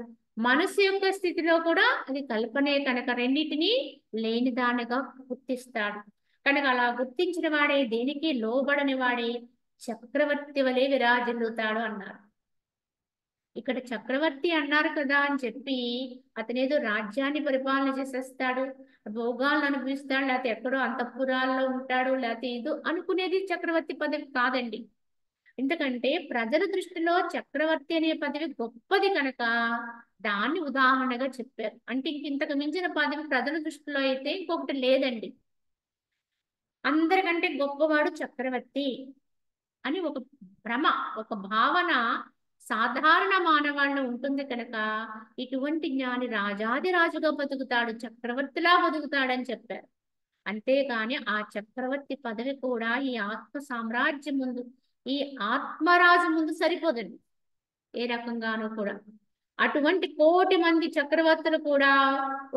మనసు యొక్క స్థితిలో కూడా అది కల్పనే కనుక రెండింటినీ లేనిదానిగా గుర్తిస్తాడు. కనుక అలా గుర్తించిన వాడే, దేనికి లోబడని వాడే చక్రవర్తి వలె విరాజిల్లుతాడు అన్నారు. ఇక్కడ చక్రవర్తి అన్నారు కదా అని చెప్పి అతనేదో రాజ్యాన్ని పరిపాలన చేసేస్తాడు, భోగాలను అనుభవిస్తాడు, లేకపోతే ఎక్కడో అంతఃపురాల్లో ఉంటాడు, లేకపోతే ఇది అనుకునేది చక్రవర్తి పదవి కాదండి. ఎందుకంటే ప్రజల దృష్టిలో చక్రవర్తి అనే పదవి గొప్పది కనుక దాన్ని ఉదాహరణగా చెప్పారు. అంటే ఇంతకు మించిన పదవి ప్రజల దృష్టిలో అయితే ఇంకొకటి లేదండి. అందరికంటే గొప్పవాడు చక్రవర్తి అని ఒక భ్రమ, ఒక భావన సాధారణ మానవాళ్ళు ఉంటుంది కనుక ఇటువంటి జ్ఞాని రాజాదిరాజుగా బతుకుతాడు, చక్రవర్తిలా బతుకుతాడని చెప్పారు. అంతేగాని ఆ చక్రవర్తి పదవి కూడా ఈ ఆత్మ సామ్రాజ్యం ముందు, ఈ ఆత్మరాజు ముందు సరిపోదండి ఏ రకంగానూ కూడా. అటువంటి కోటి మంది చక్రవర్తులు కూడా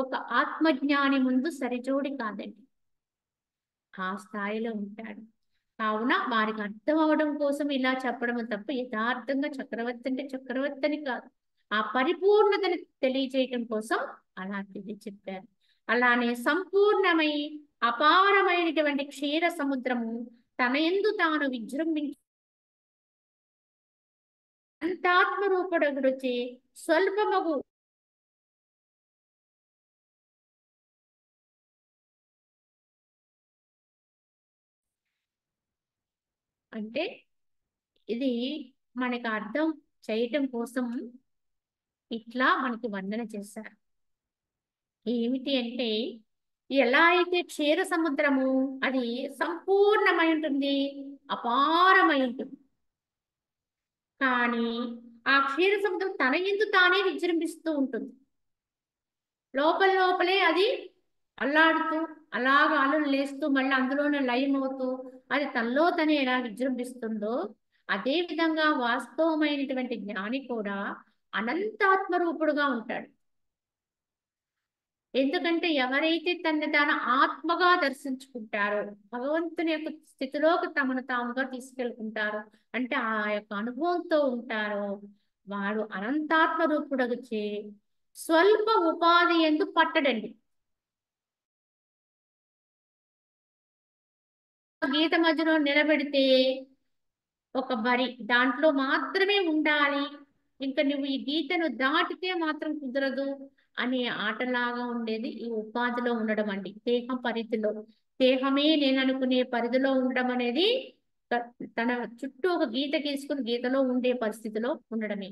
ఒక ఆత్మజ్ఞాని ముందు సరిజోడి కాదండి. ఆ స్థాయిలో ఉంటాడు. కావున వారికి అర్థం అవడం కోసం ఇలా చెప్పడం తప్ప యథార్థంగా చక్రవర్తి అంటే చక్రవర్తి అని కాదు, ఆ పరిపూర్ణతని తెలియజేయటం కోసం అలాంటిది చెప్పారు. అలానే సంపూర్ణమై అపారమైనటువంటి క్షీర సముద్రము తన యందు తాను విజృంభించి అంతాత్మరూపుడగుడొచ్చి స్వల్పమగు అంటే ఇది మనకి అర్థం చేయటం కోసం ఇట్లా మనకి వర్ణన చేశారు. ఏమిటి అంటే ఎలా అయితే క్షీర సముద్రము అది సంపూర్ణమై ఉంటుంది, అపారమై ఉంటుంది, కానీ ఆ క్షీర సముద్రం తన యందు తానే విజృంభిస్తూ ఉంటుంది. లోపల లోపలే అది అల్లాడుతూ అలాగా అలలు లేస్తూ మళ్ళీ అందులోనే లయమవుతూ అది తనలో తనే ఎలా విజృంభిస్తుందో అదే విధంగా వాస్తవమైనటువంటి జ్ఞాని కూడా అనంతాత్మ రూపుడుగా ఉంటాడు. ఎందుకంటే ఎవరైతే తనని తాను ఆత్మగా దర్శించుకుంటారో, భగవంతుని యొక్క స్థితిలోకి తమను తాముగా తీసుకెళ్తుంటారో, అంటే ఆ యొక్క అనుభవంతో ఉంటారో, వాడు అనంతాత్మ రూపుడగుచే స్వల్ప ఉపాధి ఎందు పట్టడండి. గీత మధ్యలో నిలబెడితే ఒక బరి దాంట్లో మాత్రమే ఉండాలి, ఇంకా నువ్వు ఈ గీతను దాటితే మాత్రం కుదరదు అనే ఆటలాగా ఉండేది ఈ ఉపాధిలో ఉండడం అండి. దేహం పరిధిలో, దేహమే నేను అనుకునే పరిధిలో ఉండడం అనేది తన చుట్టూ ఒక గీత గీసుకుని గీతలో ఉండే పరిస్థితిలో ఉండడమే.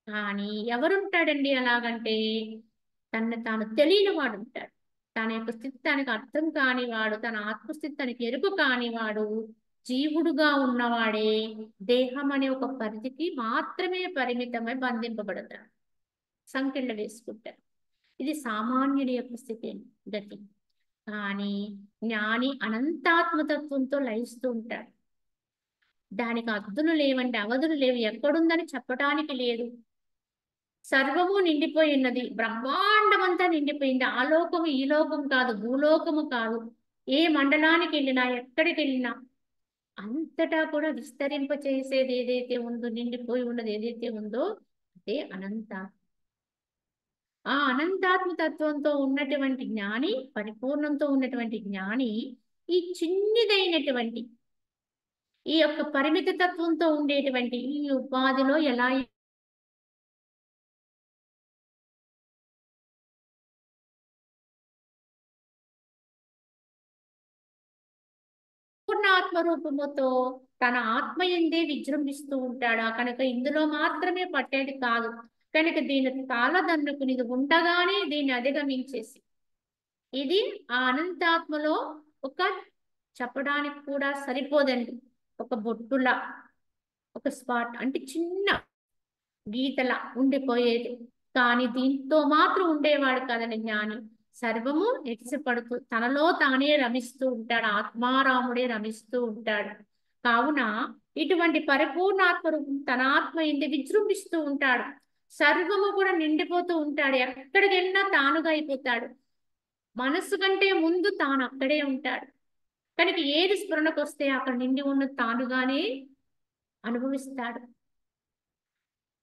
కానీ ఎవరుంటాడండి అలాగంటే, తనను తాను తెలియని వాడు ఉంటాడు. తన యొక్క స్థితి తనకు అర్థం కానివాడు, తన ఆత్మస్థితి తనకి ఎరుక కానివాడు, జీవుడుగా ఉన్నవాడే దేహం అనే ఒక పరిధికి మాత్రమే పరిమితమై బంధింపబడతాడు, సంకెళ్ళ వేసుకుంటాడు. ఇది సామాన్యుడి యొక్క స్థితి, గతి. కానీ జ్ఞాని అనంతాత్మతత్వంతో లయిస్తూ ఉంటాడు. దానికి అద్దులు లేవండి, అవధులు లేవు, ఎక్కడుందని చెప్పడానికి లేదు. సర్వము నిండిపోయి ఉన్నది, బ్రహ్మాండమంతా నిండిపోయింది. ఆ లోకము ఈ లోకం కాదు, భూలోకము కాదు. ఏ మండలానికి వెళ్ళినా, ఎక్కడికి వెళ్ళినా అంతటా కూడా విస్తరింప చేసేది ఏదైతే ఉందో, నిండిపోయి ఉన్నది ఏదైతే ఉందో అదే అనంత. ఆ అనంతాత్మ తత్వంతో ఉన్నటువంటి జ్ఞాని, పరిపూర్ణంతో ఉన్నటువంటి జ్ఞాని ఈ చిన్నిదైనటువంటి ఈ యొక్క పరిమిత తత్వంతో ఉండేటువంటి ఈ ఉపాధిలో ఎలా పూర్ణ ఆత్మరూపముతో తన ఆత్మ ఎందే విజృంభిస్తూ ఉంటాడా కనుక ఇందులో మాత్రమే పట్టేది కాదు. కనుక దీని తాళదన్నుకుని ఇది ఉండగానే దీన్ని అధిగమించేసి ఇది ఆ అనంతాత్మలో ఒక చెప్పడానికి కూడా సరిపోదండి, ఒక బొట్టులా, ఒక స్పాట్ అంటే చిన్న గీతలా ఉండిపోయేది. కానీ దీంతో మాత్రం ఉండేవాడు కదని జ్ఞాని సర్వము ఎగిసిపడుతూ తనలో తానే రమిస్తూ ఉంటాడు, ఆత్మారాముడే రమిస్తూ ఉంటాడు. కావున ఇటువంటి పరిపూర్ణాత్మ రూపం తన ఆత్మ ఎందు విజృంభిస్తూ ఉంటాడు. సర్వము కూడా నిండిపోతూ ఉంటాడు, ఎక్కడికి వెళ్ళినా తానుగా అయిపోతాడు. మనస్సు కంటే ముందు తాను అక్కడే ఉంటాడు. కనుక ఏది స్ఫురణకు వస్తే అక్కడ నిండి ఉన్న తానుగానే అనుభవిస్తాడు.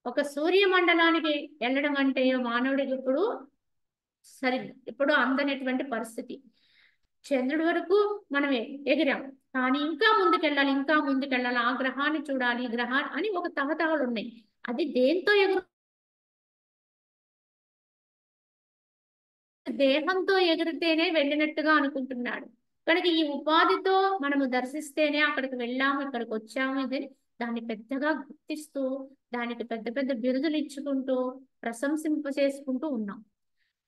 ఒక సూర్యమండలానికి వెళ్ళడం అంటే మానవుడికి ఇప్పుడు సరి ఇప్పుడు అందనటువంటి పరిస్థితి. చంద్రుడి వరకు మనమే ఎగిరాం, కానీ ఇంకా ముందుకెళ్ళాలి, ఇంకా ముందుకెళ్ళాలి, ఆ గ్రహాన్ని చూడాలి, ఈ గ్రహాన్ని అని ఒక తహతహలు ఉన్నాయి. అది దేంతో ఎగురు దేహంతో ఎగిరితేనే వెళ్ళినట్టుగా అనుకుంటున్నాడు. కనుక ఈ ఉపాధితో మనము దర్శిస్తేనే అక్కడికి వెళ్ళాము, ఇక్కడికి వచ్చాము ఇది దాన్ని పెద్దగా గుర్తిస్తూ దానికి పెద్ద పెద్ద బిరుదులు ఇచ్చుకుంటూ ప్రశంసింప చేసుకుంటూ ఉన్నాం.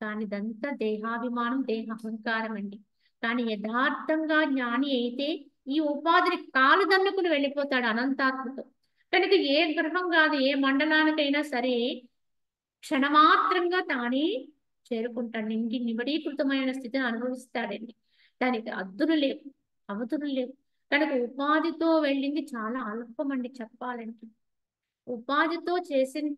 కానీ ఇదంతా దేహాభిమానం, దేహ అహంకారం అండి. కానీ యథార్థంగా జ్ఞాని అయితే ఈ ఉపాధిని కాలు దన్నుకుని వెళ్ళిపోతాడు అనంతాత్మతో. కనుక ఏ గ్రహం కాదు, ఏ మండలానికైనా సరే క్షణమాత్రంగా తానే చేరుకుంటాడు, నిండి నిబడీకృతమైన స్థితిని అనుభవిస్తాడండి. దానికి అద్దులు లేవు, అవధులు లేవు. కనుక ఉపాధితో వెళ్ళింది చాలా అల్పం అండి చెప్పాలంటే. ఉపాధితో చేసిన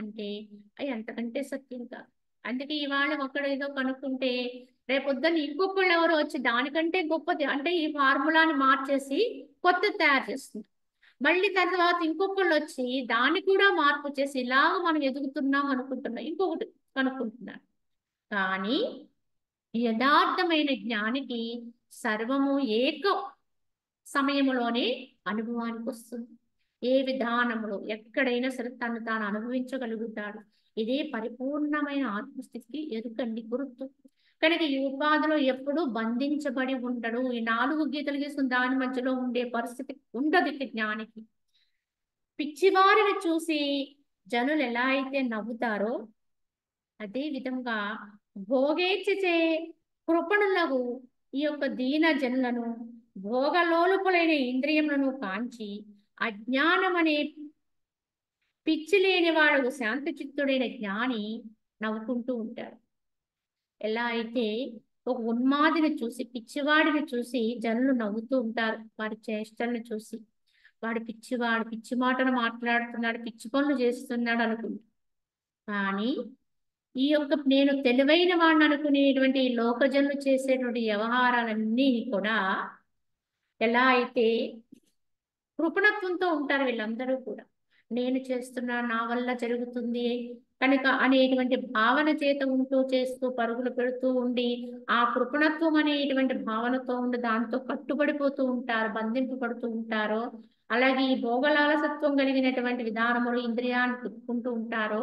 అంటే అవి అంతకంటే సత్యం కాదు. అందుకే ఇవాళ ఒకడు ఏదో కనుక్కుంటే రేపొద్దున ఇంకొకళ్ళు ఎవరో వచ్చి దానికంటే గొప్పది అంటే ఈ ఫార్ములాని మార్చేసి కొత్తది తయారు చేస్తుంది. మళ్ళీ తర్వాత ఇంకొకళ్ళు వచ్చి దాన్ని కూడా మార్పు చేసి ఇలాగ మనం ఎదుగుతున్నాం అనుకుంటున్నాం, ఇంకొకటి కనుక్కుంటున్నారు. కానీ యథార్థమైన జ్ఞానికి సర్వము ఏక సమయంలోనే అనుభవానికి వస్తుంది. ఏ విధానంలో ఎక్కడైనా సరే తను తాను అనుభవించగలుగుతాడు. ఇదే పరిపూర్ణమైన ఆత్మస్థితికి ఎరుకండి, గుర్తు. కనుక ఈ ఉపాధిలో ఎప్పుడూ బంధించబడి ఉండడు. ఈ 4 గీతలు గీసుకుని దాని మధ్యలో ఉండే పరిస్థితి ఉండదు ఇక జ్ఞానికి. పిచ్చివారిని చూసి జనులు ఎలా అయితే నవ్వుతారో అదే విధంగా భోగేచ్ఛచే కృపణులకు ఈ యొక్క దీన జనులను భోగలోలుపులైన ఇంద్రియములను కాంచి అజ్ఞానం అనే పిచ్చి లేనివాడు శాంతచిత్తుడైన జ్ఞాని నవ్వుకుంటూ ఉంటారు. ఎలా అయితే ఒక ఉన్మాదిని చూసి, పిచ్చివాడిని చూసి జనులు నవ్వుతూ ఉంటారు వాడి చేష్టలను చూసి. వాడు పిచ్చివాడు, పిచ్చి మాటలు మాట్లాడుతున్నాడు, పిచ్చి పనులు చేస్తున్నాడు అనుకుంటారు. కానీ ఈ యొక్క నేను తెలివైన వాడిని అనుకునేటువంటి ఈ లోకజనులు చేసేటువంటి వ్యవహారాలన్నీ కూడా ఎలా అయితే కృపణత్వంతో ఉంటారు వీళ్ళందరూ కూడా. నేను చేస్తున్నా, నా వల్ల జరుగుతుంది కనుక అనేటువంటి భావన చేత ఉంటూ చేస్తూ పరుగులు పెడుతూ ఉండి ఆ కృపణత్వం అనేటువంటి భావనతో ఉండి దాంతో కట్టుబడిపోతూ ఉంటారు, బంధింపబడుతూ ఉంటారు. అలాగే ఈ భోగలాలసత్వం కలిగినటువంటి విధానములు ఇంద్రియాన్ని తిప్పుకుంటూ ఉంటారో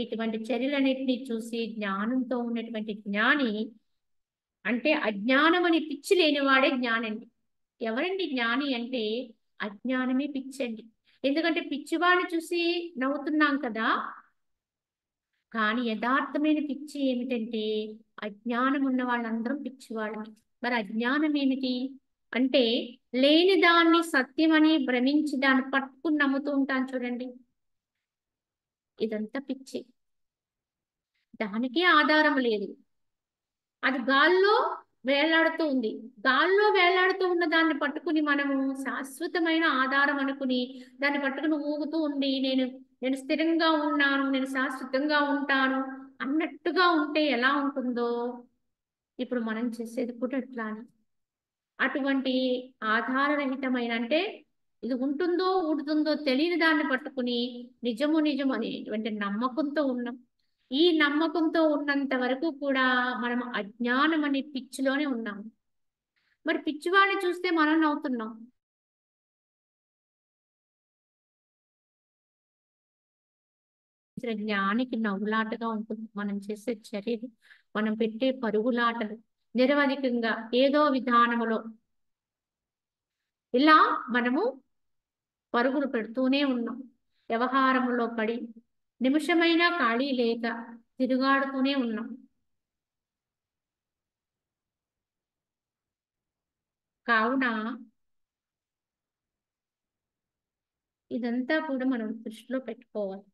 ఇటువంటి చర్యలన్నింటినీ చూసి జ్ఞానంతో ఉన్నటువంటి జ్ఞాని అంటే అజ్ఞానం అని పిచ్చి లేనివాడే జ్ఞానండి. ఎవరండి జ్ఞాని అంటే అజ్ఞానమే పిచ్చండి. ఎందుకంటే పిచ్చివాడిని చూసి నవ్వుతున్నాం కదా. కానీ యథార్థమైన పిచ్చి ఏమిటంటే అజ్ఞానం ఉన్న వాళ్ళందరం పిచ్చివాళ్ళని. మరి అజ్ఞానం ఏమిటి అంటే లేని దాన్ని సత్యమని భ్రమించి దాన్ని పట్టుకుని నమ్ముతూ ఉంటాను చూడండి. ఇదంతా పిచ్చి. దానికే ఆధారం లేదు. అది గాల్లో వేలాడుతూ ఉంది. గాల్లో వేలాడుతూ ఉన్న దాన్ని పట్టుకుని మనము శాశ్వతమైన ఆధారం అనుకుని దాన్ని పట్టుకుని ఊగుతూ ఉండి నేను స్థిరంగా ఉన్నాను, నేను శాశ్వతంగా ఉంటాను అన్నట్టుగా ఉంటే ఎలా ఉంటుందో ఇప్పుడు మనం చేసేది కూడా అట్లానే. అటువంటి ఆధారరహితమైన అంటే ఇది ఉంటుందో ఊడుతుందో తెలియని దాన్ని పట్టుకుని నిజము అనేటువంటి నమ్మకంతో ఉన్నాం. ఈ నమ్మకంతో ఉన్నంత వరకు కూడా మనం అజ్ఞానం అనే పిచ్చిలోనే ఉన్నాం. మరి పిచ్చివాడిని చూస్తే మనం నవ్వుతున్నాం. అసలు జ్ఞానికి నవ్వులాటగా ఉంటుంది మనం చేసే చర్యలు, మనం పెట్టే పరుగులాటలు నిరవధికంగా ఏదో విధానములో ఇలా మనము పరుగులు పెడుతూనే ఉన్నాం. వ్యవహారములో పడి నిమిషమైనా ఖాళీ లేక తిరుగాడుతూనే ఉన్నాం. కావున ఇదంతా కూడా మనం దృష్టిలో పెట్టుకోవాలి.